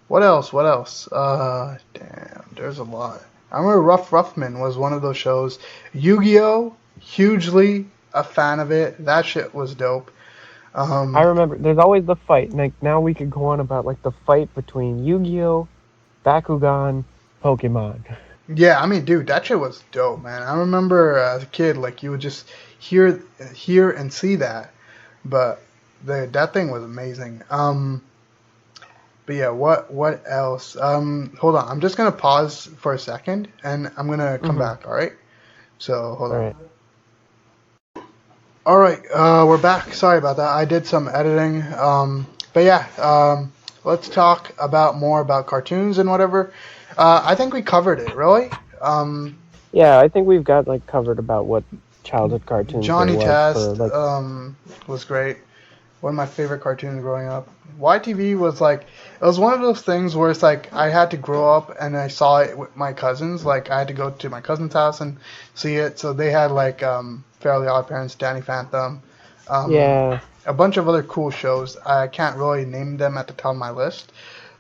S1: What else? What else? Damn, there's a lot. I remember Rough Ruffman was one of those shows. Yu-Gi-Oh! Hugely a fan of it. That shit was dope.
S2: I
S1: Um,
S2: remember there's always the fight. Like now we could go on about like the fight between Yu-Gi-Oh, Bakugan, Pokemon.
S1: yeah, I mean, dude, that shit was dope, man. I remember as a kid, like you would just hear and see that, but that thing was amazing. But yeah, what else? Hold on, I'm just gonna pause for a second, and I'm gonna come
S2: Hmm.
S1: back. All right. So hold
S2: All
S1: on.
S2: right.
S1: All right, we're back. Sorry about that. I did some editing. But yeah, let's talk about more about cartoons and whatever. I think we covered it, really. Um,
S2: Yeah, I think we've got like covered about what childhood cartoons there
S1: Johnny
S2: was for
S1: Test
S2: like.
S1: was great. One of my favorite cartoons growing up. YTV was like it was one of those things where it's like I had to grow up and I saw it with my cousins. Like I had to go to my cousin's house and see it. So they had like Fairly Odd Parents, Danny Phantom, um,
S2: Yeah.
S1: a bunch of other cool shows. I can't really name them at the top of my list,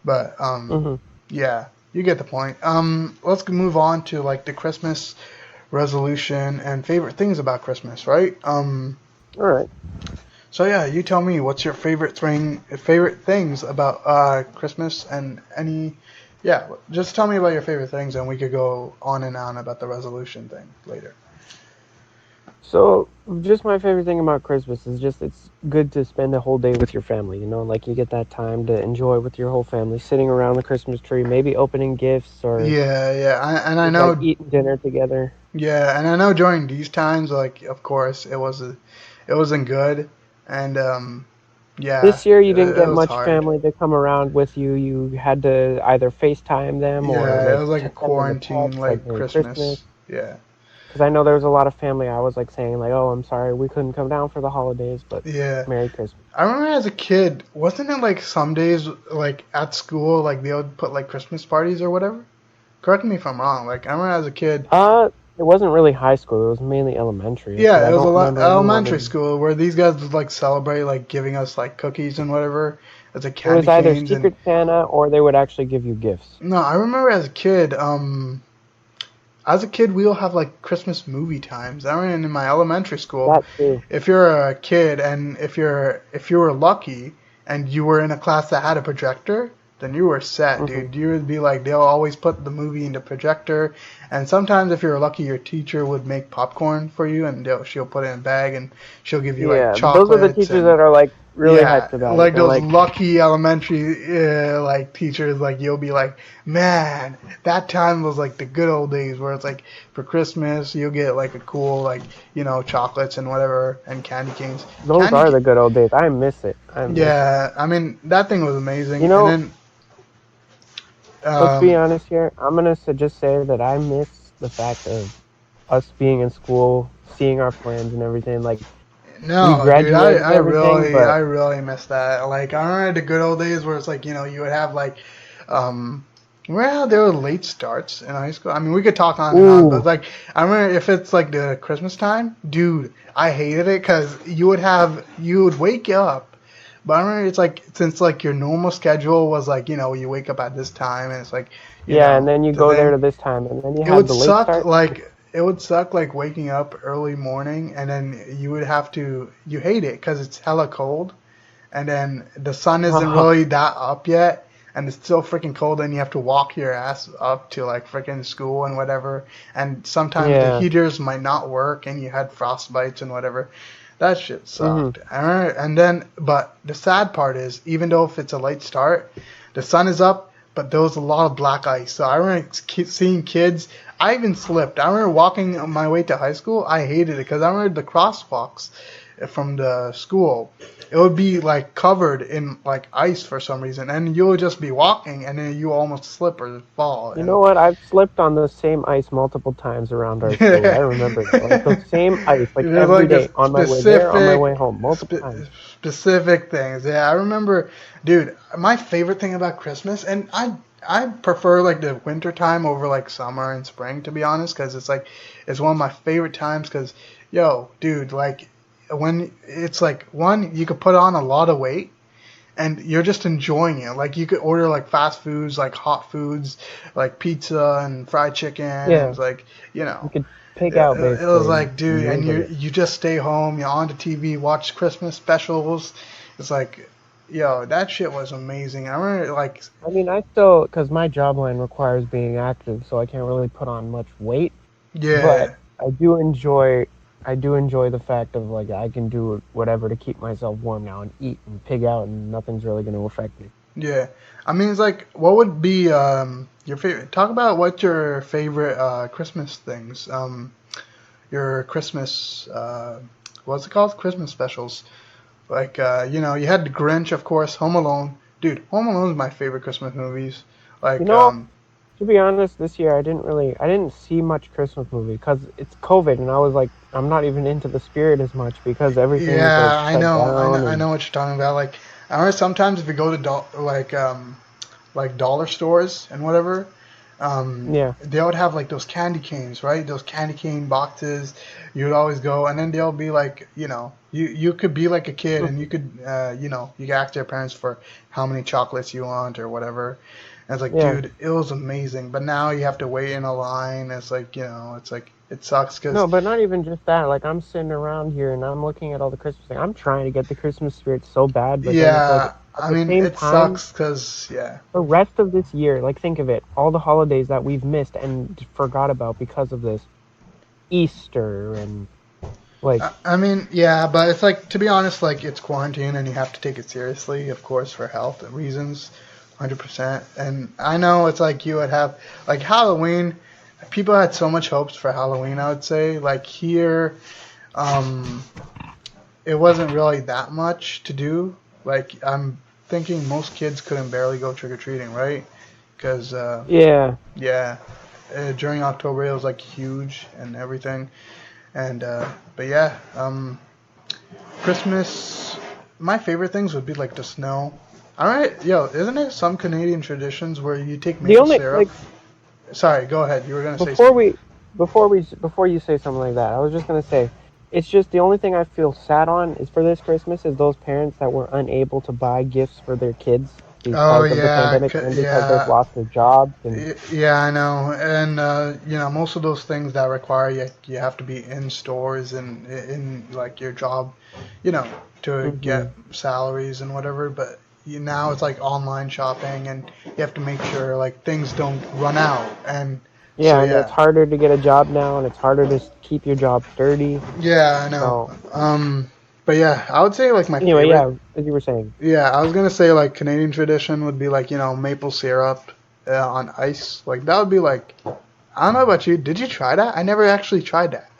S1: but
S2: Hmm.
S1: yeah. You get the point. Let's move on to like the Christmas resolution and favorite things about Christmas, right?
S2: All right.
S1: So yeah, you tell me what's your favorite things about Christmas and any, yeah, just tell me about your favorite things and we could go on and on about the resolution thing later.
S2: So, just my favorite thing about Christmas is just it's good to spend a whole day with your family, you know, like you get that time to enjoy with your whole family, sitting around the Christmas tree, maybe opening gifts or
S1: Yeah, yeah, and I
S2: just like
S1: know,
S2: eating dinner together.
S1: yeah, and I know during these times, like, of course, it wasn't good, and yeah,
S2: This year you didn't
S1: it
S2: get
S1: was
S2: much
S1: hard.
S2: family to come around with you. You had to either FaceTime them or
S1: Yeah, it
S2: like
S1: was like a
S2: send them a
S1: quarantine
S2: text like
S1: like
S2: Merry Christmas.
S1: Christmas. Yeah.
S2: Because I know there was a lot of family I was like saying like, "Oh, I'm sorry we couldn't come down for the holidays, but
S1: Yeah.
S2: Merry Christmas."
S1: I remember as a kid, wasn't it like some days like at school like they would put like Christmas parties or whatever? Correct me if I'm wrong. Like I remember as a kid,
S2: It wasn't really high school. It was mainly elementary because
S1: yeah,
S2: I
S1: it was a
S2: don't
S1: lot
S2: remember anyone
S1: elementary
S2: in.
S1: school where these guys would like celebrate like giving us like cookies and whatever as like
S2: It
S1: candy
S2: was either
S1: canes and
S2: Secret Santa or they would actually give you gifts.
S1: no, I remember as a kid we'll have like Christmas movie times. I remember in my elementary school,
S2: That too.
S1: if you're a kid and if you were lucky and you were in a class that had a projector, then you were set,
S2: Hmm.
S1: dude. You would be like they'll always put the movie in the projector, and sometimes if you're lucky, your teacher would make popcorn for you, and she'll put it in a bag and she'll give you like
S2: Yeah, those are the
S1: chocolates
S2: teachers
S1: and
S2: that are like really
S1: yeah,
S2: hyped about it.
S1: like
S2: They're
S1: those
S2: like,
S1: lucky elementary like teachers, like you'll be like, man, that time was like the good old days where it's like for Christmas you'll get like a cool like chocolates and whatever and candy canes.
S2: those
S1: Candy,
S2: are the good old days. I miss it. I miss it.
S1: yeah, I mean that thing was
S2: You
S1: amazing. And
S2: know,
S1: then
S2: let's be
S1: um,
S2: honest here. I'm gonna just say that I miss the fact of us being in school, seeing our friends and everything. Like we
S1: no, dude,
S2: graduated and everything,
S1: I
S2: but
S1: really miss that. Like I remember the good old days where it's like you would have like um. Well, there were late starts in high school. I mean, we could talk on and on, but
S2: ooh,
S1: like, I remember if it's like the Christmas time, dude, I hated it because you would wake up, but I remember it's like since like your normal schedule was like you wake up at this time and it's like
S2: yeah, and then you
S1: the
S2: go there
S1: thing
S2: to this time, and then you
S1: it
S2: had
S1: would
S2: the late
S1: suck
S2: start.
S1: like it would suck like waking up early morning and then you would have to you hate it because it's hella cold and then the sun isn't really that up yet and it's still freaking cold and you have to walk your ass up to like freaking school and whatever and sometimes the
S2: Yeah.
S1: heaters might not work and you had frostbites and whatever. That shit
S2: Hmm.
S1: sucked. I remember, and then but the sad part is even though if it's a late start the sun is up but there was a lot of black ice. So I remember seeing kids. I even slipped. I remember walking on my way to high school. I hated it because I remember the crosswalks from the school. It would be like covered in like ice for some reason, and you would just be walking, and then you almost slip or fall.
S2: You
S1: And
S2: know what? I've slipped on the same ice multiple times around our school. I remember that. Like the same ice, like
S1: there's
S2: every
S1: like a
S2: day on my way there, on my way home, multiple
S1: spe-
S2: times.
S1: specific things. Yeah, I remember, dude. My favorite thing about Christmas, and I prefer like the winter time over like summer and spring to be honest, because it's like it's one of my favorite times. Because yo, dude, like when it's like one, you could put on a lot of weight and you're just enjoying it. Like you could order like fast foods, like hot foods, like pizza and fried chicken, and
S2: Yeah,
S1: it's like
S2: you could pig out
S1: it was
S2: basically and
S1: like, dude, and
S2: live in it.
S1: you just stay home, you're on the TV, watch Christmas specials. It's like, yo, that shit was amazing. I remember like,
S2: I mean, I still, because my job line requires being active, so I can't really put on much weight. But
S1: yeah,
S2: I do enjoy, I do enjoy the fact of like I can do whatever to keep myself warm now and eat and pig out, and nothing's really going to affect me.
S1: yeah. I mean, it's like, what would be your favorite? Talk about what your favorite Christmas things. Your Christmas what's it called? Christmas specials. Like you had the Grinch, of course, Home Alone. Dude, Home Alone is my favorite Christmas movies.
S2: You
S1: Like
S2: know, to be honest, this year I didn't see much Christmas movie because it's COVID, and I was like, I'm not even into the spirit as much because everything is like
S1: yeah,
S2: shut down,
S1: I
S2: and
S1: know what you're talking about. Like I remember sometimes if you go to like dollar stores and whatever,
S2: yeah,
S1: they would have like those candy canes, right? Those candy cane boxes. You would always go, and then they'll be like, you could be like a kid, and you could, you could ask your parents for how many chocolates you want or whatever. And it's like,
S2: Yeah.
S1: dude, it was amazing. But now you have to wait in a line. It's like, it's like, it sucks because,
S2: No, but not even just that. Like I'm sitting around here and I'm looking at all the Christmas things. I'm trying to get the Christmas spirit so bad, but then it's like
S1: yeah,
S2: at
S1: I
S2: the
S1: mean,
S2: same
S1: it
S2: time,
S1: sucks because, yeah.
S2: the rest of this year, like think of it, all the holidays that we've missed and forgot about because of this. Easter and like
S1: I mean, yeah, but it's like, to be honest, like, it's quarantine and you have to take it seriously, of course, for health reasons, 100%. And I know it's like you would have, like, Halloween, people had so much hopes for Halloween, I would say. Like, here, um, it wasn't really that much to do. Like, I'm thinking most kids couldn't barely go trick or treating, right? Because,
S2: yeah.
S1: yeah, during October it was like huge and everything. And, but yeah, Christmas, my favorite things would be like the snow. All right, yo, isn't there some Canadian traditions where you take
S2: The
S1: maple
S2: only
S1: syrup?
S2: like
S1: Sorry, go ahead. You were gonna say
S2: before
S1: something.
S2: we before you say something like that, I was just gonna say, it's just the only thing I feel sad on is for this Christmas is those parents that were unable to buy gifts for their kids
S1: Oh
S2: because of the
S1: yeah,
S2: pandemic and because they've
S1: yeah,
S2: lost their jobs and
S1: yeah. I know, and most of those things that require you have to be in stores and in like your job, you know, to get
S2: hmm
S1: salaries and whatever. But now it's like online shopping, and you have to make sure like things don't run out. And so
S2: yeah, and it's harder to get a job now and it's harder to keep your job sturdy.
S1: yeah, I know.
S2: So
S1: But yeah, I would say like my
S2: anyway,
S1: favorite.
S2: yeah, as you were saying.
S1: Yeah, I was gonna say like Canadian tradition would be like maple syrup on ice. Like that would be like I don't know about you. Did you try that? I never actually tried that.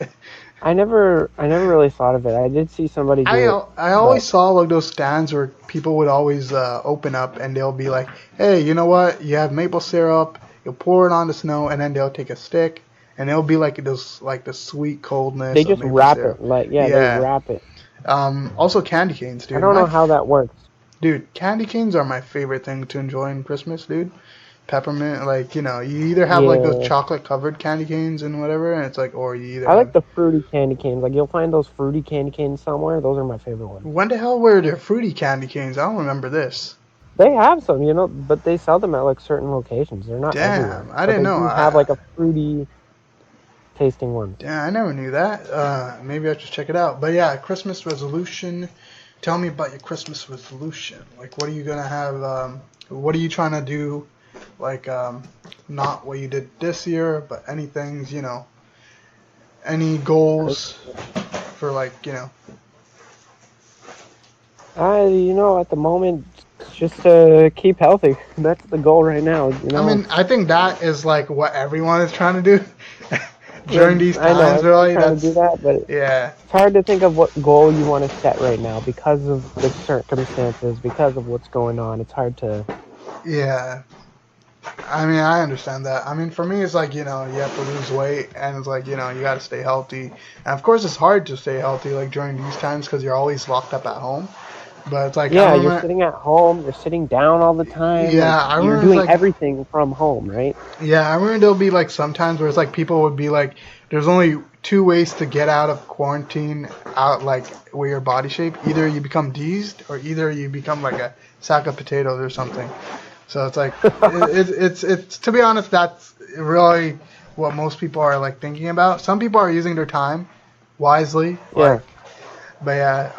S2: I never really thought of it. I did see somebody do it,
S1: I always
S2: but
S1: saw like those stands where people would always open up and they'll be like, hey, you know what? You have maple syrup. You'll pour it on the snow and then they'll take a stick and it'll be like those like the sweet
S2: they
S1: coldness of
S2: just
S1: maple
S2: wrap it
S1: syrup.
S2: like yeah, they
S1: Yeah.
S2: wrap it.
S1: Also candy canes,
S2: I
S1: dude.
S2: don't know how that works.
S1: Dude, candy canes are my favorite thing to enjoy in Christmas, dude. Peppermint, like, you either have like those
S2: Yeah.
S1: chocolate covered candy canes and whatever, and it's like, or you either
S2: I like
S1: have.
S2: the fruity candy canes. Like you'll find those fruity candy canes somewhere. Those are my favorite ones.
S1: When the hell were there fruity candy canes? I don't remember this.
S2: They have some, but they sell them at like certain locations. They're not everywhere,
S1: Damn, I
S2: but
S1: didn't
S2: they
S1: know.
S2: do have like a fruity tasting ones.
S1: Damn, I never knew that. Maybe I should check it out. But yeah, Christmas resolution. Tell me about your Christmas resolution. Like, what are you gonna have? What are you trying to do? Like, not what you did this year, but any things, any goals for like,
S2: At the moment, just to keep healthy. That's the goal right now.
S1: I mean, I think that is like what everyone is trying to do
S2: Yeah,
S1: during these
S2: I know
S1: times,
S2: everyone's
S1: really.
S2: trying to do
S1: That's,
S2: that, but
S1: yeah,
S2: it's hard to think of what goal you want to set right now because of the circumstances, because of what's going on. It's hard to.
S1: yeah. I mean, I understand that. I mean, for me, it's like, you have to lose weight, and it's like, you got to stay healthy. And of course, it's hard to stay healthy, like during these times, because you're always locked up at home. But it's like, I
S2: Yeah, you're
S1: remember,
S2: sitting at home, you're sitting down all the time, like
S1: yeah, I
S2: you're
S1: remember it's
S2: doing
S1: like,
S2: everything from home, right?
S1: yeah, I remember there'll be like sometimes where it's like people would be like, there's only two ways to get out of quarantine, out like with your body shape. Either you become dazed, or either you become like a sack of potatoes or something. So it's like, it's to be honest, that's really what most people are like thinking about. Some people are using their time wisely,
S2: Yeah.
S1: like, but yeah,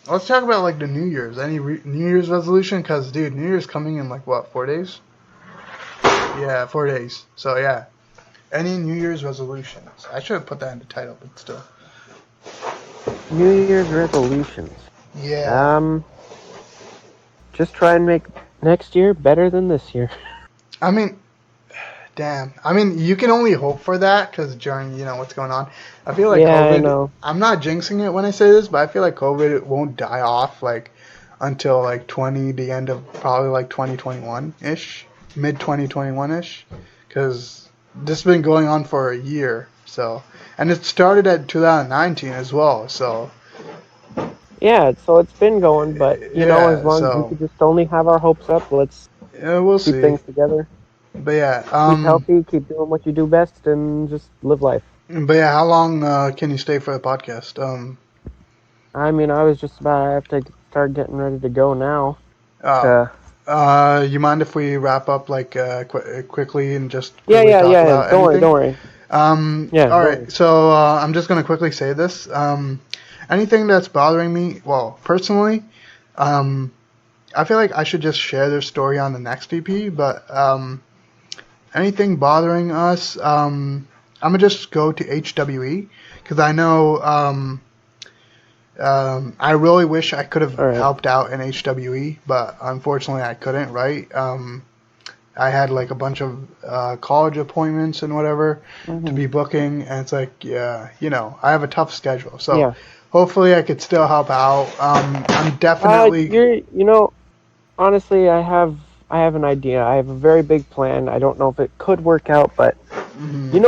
S1: let's talk about like the New Year's. Any New Year's resolution? Cause dude, New Year's coming in like what, 4 days? Yeah, 4 days. So yeah, any New Year's resolutions? I should have put that in the title, but still.
S2: New Year's resolutions.
S1: Yeah.
S2: Um, just try and make next year better than this year.
S1: I mean, damn. I mean, you can only hope for that because during, what's going on. I feel like
S2: Yeah, I
S1: COVID,
S2: know.
S1: I'm not jinxing it when I say this, but I feel like COVID won't die off like until like the end of probably like 2021-ish, mid 2021-ish, because this has been going on for a year. So, and it started at 2019 as well. So,
S2: Yeah, so it's been going, but as
S1: yeah,
S2: long as we
S1: so
S2: could just only have our hopes up, let's
S1: yeah, we'll
S2: keep
S1: see.
S2: things together,
S1: But yeah,
S2: keep healthy, keep doing what you do best, and just live life.
S1: how long can you stay for the podcast?
S2: I mean, I was just about, I have to start getting ready to go now.
S1: Oh,
S2: Uh,
S1: You mind if we wrap up quickly and just
S2: Yeah,
S1: quickly
S2: yeah,
S1: talk
S2: yeah.
S1: about
S2: Don't worry,
S1: anything?
S2: don't worry. Yeah,
S1: All
S2: don't
S1: right.
S2: worry.
S1: So I'm just gonna quickly say this. Anything that's bothering me, well, personally, um, I feel like I should just share their story on the next EP. But anything bothering us, I'm gonna just go to HWE because I know. I really wish I could have
S2: All right.
S1: helped out in HWE, but unfortunately I couldn't. Right? I had like a bunch of college appointments and whatever to
S2: Hmm.
S1: be booking, and it's like, yeah, I have a tough schedule. So
S2: Yeah.
S1: hopefully I could still help out. I'm definitely,
S2: You know, honestly, I have an idea. I have a very big plan. I don't know if it could work out, but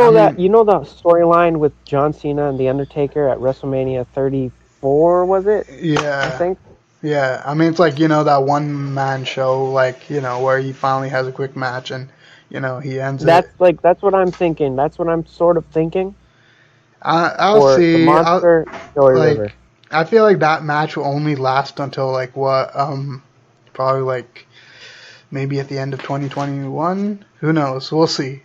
S1: I mean,
S2: you know the storyline with John Cena and The Undertaker at WrestleMania 34, was it? I
S1: yeah,
S2: think.
S1: yeah. I mean, it's like, that one man show, like, where he finally has a quick match and, he ends it.
S2: That's what I'm thinking. That's what I'm sort of thinking
S1: I'll
S2: for the
S1: see.
S2: Monster Joey River.
S1: Like, I feel like that match will only last until like what, probably like maybe at the end of 2021. Who knows? We'll see.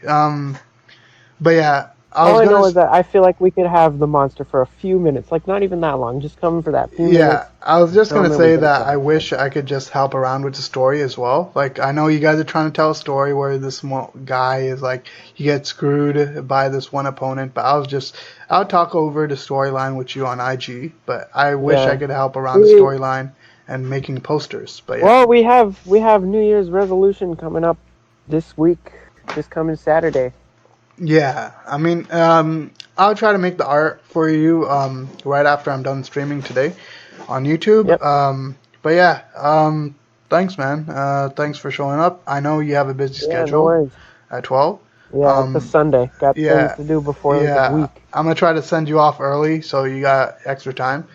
S1: But yeah, I
S2: All
S1: was
S2: I
S1: gonna.
S2: know is that I feel like we could have the monster for a few minutes, like not even that long, just come for that few
S1: Yeah,
S2: minutes,
S1: I was just
S2: film
S1: gonna
S2: it, we
S1: say
S2: get it
S1: that I
S2: done.
S1: wish I could just help around with the story as well. Like, I know you guys are trying to tell a story where this guy is like he gets screwed by this one opponent, but I'll talk over the storyline with you on IG. But I wish I
S2: Yeah.
S1: could help around the
S2: We
S1: storyline and making posters. But yeah.
S2: well, we have New Year's resolution coming up this week, this coming Saturday.
S1: Yeah, I mean, I'll try to make the art for you right after I'm done streaming today on YouTube.
S2: Yep.
S1: But yeah, thanks, man. Thanks for showing up. I know you have a busy
S2: Yeah, no
S1: schedule
S2: worries.
S1: at 12.
S2: Yeah, it's a
S1: Um,
S2: Sunday. Got things
S1: yeah,
S2: to do before the
S1: yeah.
S2: week.
S1: I'm gonna try to send you off early so you got extra time.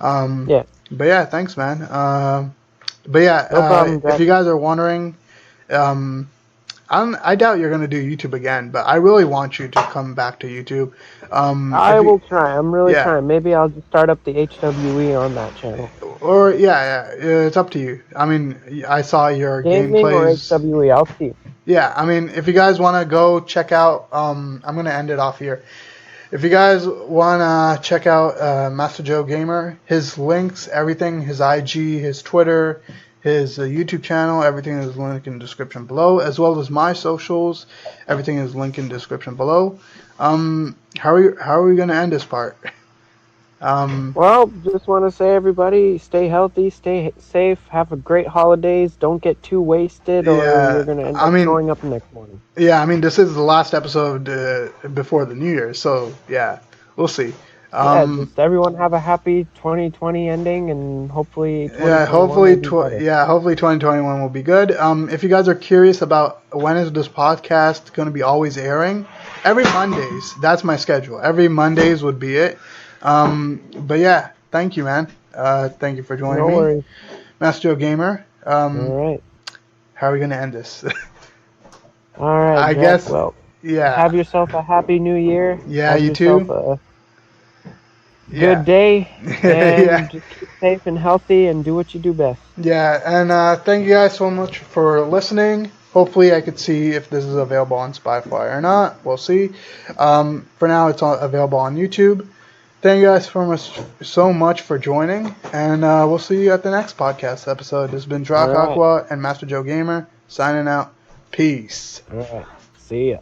S1: Um,
S2: Yeah,
S1: but yeah, thanks, man. But yeah,
S2: no problem,
S1: if
S2: Drac.
S1: you guys are wondering, um, I doubt you're gonna do YouTube again, but I really want you to come back to YouTube. If
S2: I
S1: you,
S2: will try. I'm really
S1: yeah,
S2: trying. Maybe I'll just start up the HWE on that channel.
S1: or yeah, it's up to you. I mean, I saw your
S2: Gaming or
S1: gameplays.
S2: HWE, I'll see.
S1: Yeah, I mean, if you guys want to go check out, I'm gonna end it off here. If you guys wanna check out MasterJoe Gamer, his links, everything, his IG, his Twitter, his YouTube channel, everything is linked in the description below, as well as my socials. Everything is linked in the description below. How are we gonna end this part? Um,
S2: Well, just want to say, everybody, stay healthy, stay safe, have a great holidays. Don't get too wasted, or you're
S1: yeah,
S2: gonna end
S1: I
S2: up
S1: mean,
S2: throwing up next morning.
S1: yeah, I mean, this is the last episode before the New Year, so yeah, we'll see.
S2: Yeah,
S1: Um,
S2: just everyone have a happy 2020 ending, and hopefully
S1: Yeah,
S2: 2021 will be better.
S1: hopefully 2021 will be good. If you guys are curious about when is this podcast going to be always airing, every Mondays. That's my schedule. Every Mondays would be it. But yeah, thank you, man. Thank you for joining
S2: No
S1: me,
S2: worries.
S1: Master Joe Gamer.
S2: All right.
S1: How are we going to end this?
S2: All right,
S1: I
S2: Jack.
S1: guess,
S2: Well,
S1: yeah,
S2: have yourself a happy new year.
S1: yeah,
S2: Have
S1: you
S2: yourself
S1: too.
S2: a good
S1: Yeah,
S2: day,
S1: yeah.
S2: and just keep safe and healthy, and do what you do best.
S1: Yeah, and thank you guys so much for listening. Hopefully, I could see if this is available on Spotify or not. We'll see. For now, it's available on YouTube. Thank you guys so much for joining, and we'll see you at the next podcast episode. This has been
S2: All
S1: Drac
S2: right.
S1: AQUA and Master Joe Gamer signing out. Peace.
S2: All right. See ya.